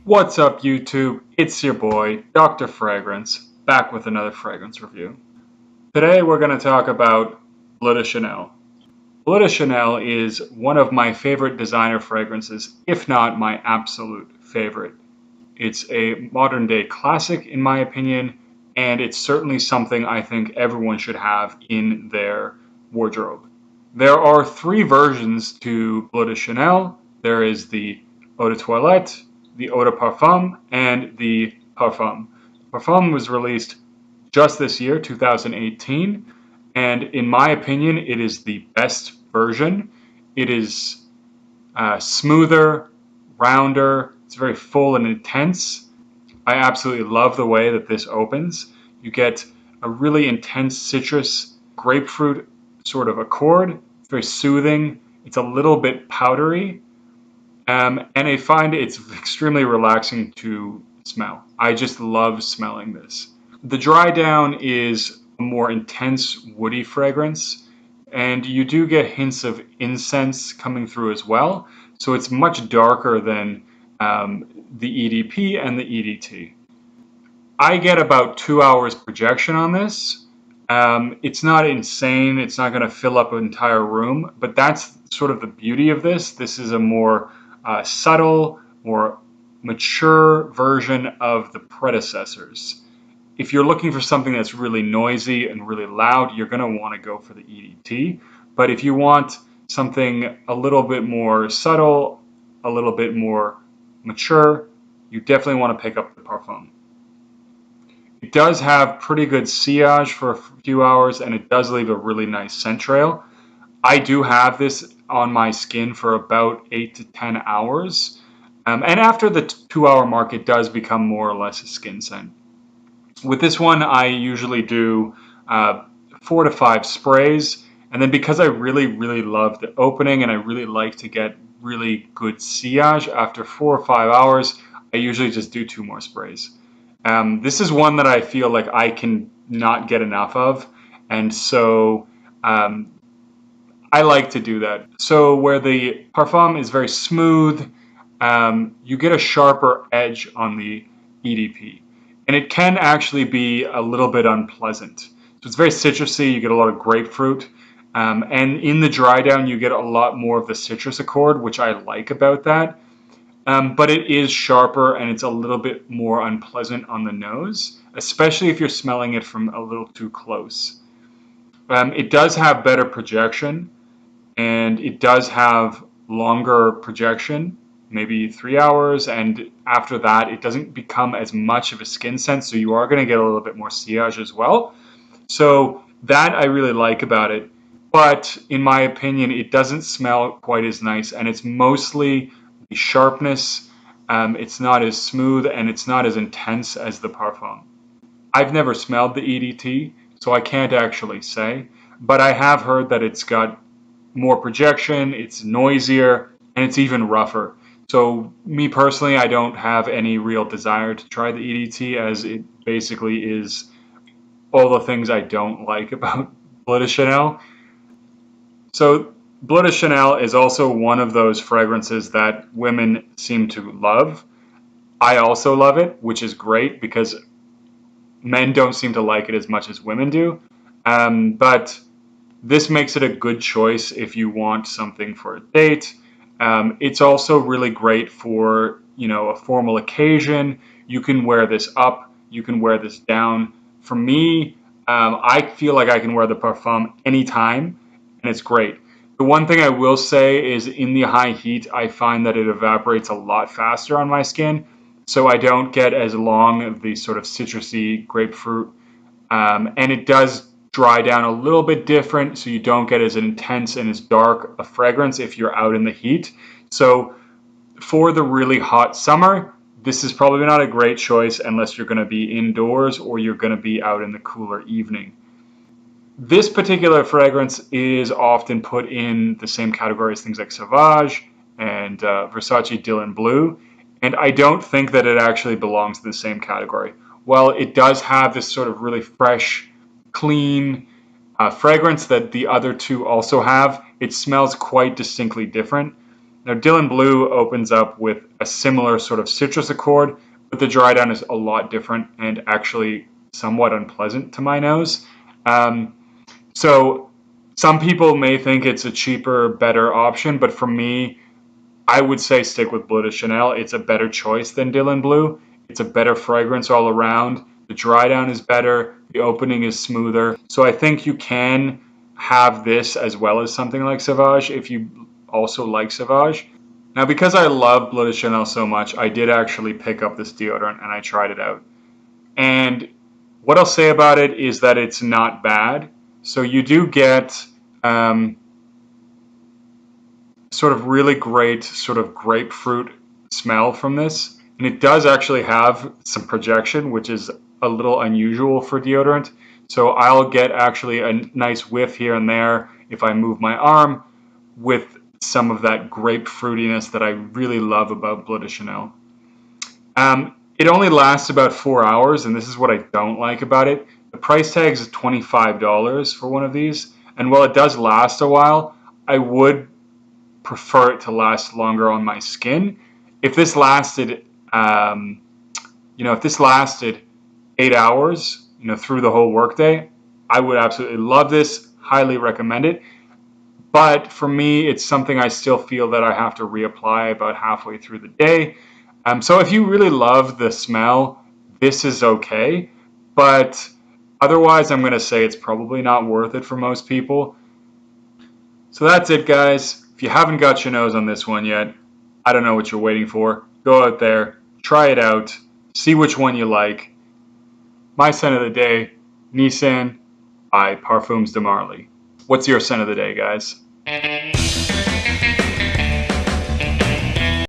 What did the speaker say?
What's up, YouTube? It's your boy, Dr. Fragrance, back with another fragrance review. Today we're going to talk about Bleu de Chanel. Bleu de Chanel is one of my favorite designer fragrances, if not my absolute favorite. It's a modern day classic in my opinion, and it's certainly something I think everyone should have in their wardrobe. There are three versions to Bleu de Chanel. There is the Eau de Toilette, the Eau de Parfum, and the Parfum. Parfum was released just this year, 2018, and in my opinion, it is the best version. It is smoother, rounder, it's very full and intense. I absolutely love the way that this opens. You get a really intense citrus, grapefruit sort of accord. It's very soothing. It's a little bit powdery. And I find it's extremely relaxing to smell. I just love smelling this. The dry down is a more intense woody fragrance, and you do get hints of incense coming through as well. So it's much darker than the EDP and the EDT. I get about 2 hours projection on this. It's not insane. It's not going to fill up an entire room, but that's sort of the beauty of this. This is a more subtle, more mature version of the predecessors. If you're looking for something that's really noisy and really loud, you're going to want to go for the EDT. But if you want something a little bit more subtle, a little bit more mature, you definitely want to pick up the Parfum. It does have pretty good sillage for a few hours, and it does leave a really nice scent trail. I do have this on my skin for about 8 to 10 hours. And after the 2 hour mark, it does become more or less a skin scent. With this one, I usually do 4 to 5 sprays. And then because I really love the opening and I really like to get really good sillage, after 4 or 5 hours, I usually just do 2 more sprays. This is one that I feel like I can not get enough of. And so I like to do that. So where the Parfum is very smooth, you get a sharper edge on the EDP. And it can actually be a little bit unpleasant. So it's very citrusy, you get a lot of grapefruit. And in the dry down, you get a lot more of the citrus accord, which I like about that. But it is sharper and it's a little bit more unpleasant on the nose, especially if you're smelling it from a little too close. It does have better projection, and it does have longer projection, maybe 3 hours, and after that it doesn't become as much of a skin scent, so you are going to get a little bit more sillage as well. So that I really like about it, but in my opinion it doesn't smell quite as nice, and it's mostly the sharpness. It's not as smooth and it's not as intense as the Parfum. I've never smelled the EDT, so I can't actually say, but I have heard that it's got more projection, it's noisier, and it's even rougher. So me personally, I don't have any real desire to try the EDT, as it basically is all the things I don't like about Bleu de Chanel. So Bleu de Chanel is also one of those fragrances that women seem to love. I also love it, which is great because men don't seem to like it as much as women do. But this makes it a good choice if you want something for a date. It's also really great for, a formal occasion. You can wear this up, you can wear this down. For me, I feel like I can wear the Parfum anytime, and it's great. The one thing I will say is in the high heat, I find that it evaporates a lot faster on my skin, so I don't get as long of the sort of citrusy grapefruit, and it does dry down a little bit different, so you don't get as intense and as dark a fragrance if you're out in the heat. So for the really hot summer, this is probably not a great choice unless you're going to be indoors or you're going to be out in the cooler evening. This particular fragrance is often put in the same category as things like Sauvage and Versace Dylan Blue, and I don't think that it actually belongs to the same category. While it does have this sort of really fresh, clean fragrance that the other two also have, it smells quite distinctly different. Now, Dylan Bleu opens up with a similar sort of citrus accord, but the dry down is a lot different and actually somewhat unpleasant to my nose. So some people may think it's a cheaper, better option, but for me, I would say stick with Bleu de Chanel. It's a better choice than Dylan Bleu. It's a better fragrance all around. The dry down is better. The opening is smoother. So I think you can have this as well as something like Sauvage if you also like Sauvage. Now, because I love Bleu de Chanel so much, I did actually pick up this deodorant and I tried it out. And what I'll say about it is that it's not bad. So you do get sort of really great sort of grapefruit smell from this. And it does actually have some projection, which is a little unusual for deodorant. So I'll get actually a nice whiff here and there if I move my arm with some of that grape fruitiness that I really love about Bleu de Chanel. It only lasts about 4 hours, and this is what I don't like about it. The price tag is $25 for one of these, and while it does last a while, I would prefer it to last longer on my skin. If this lasted, if this lasted 8 hours, through the whole workday, I would absolutely love this. Highly recommend it. But for me, it's something I still feel that I have to reapply about halfway through the day. So if you really love the smell, this is okay. But otherwise, I'm going to say it's probably not worth it for most people. So that's it, guys. If you haven't got your nose on this one yet, I don't know what you're waiting for. Go out there, try it out, see which one you like. My scent of the day, Nisean by Parfums de Marly. What's your scent of the day, guys?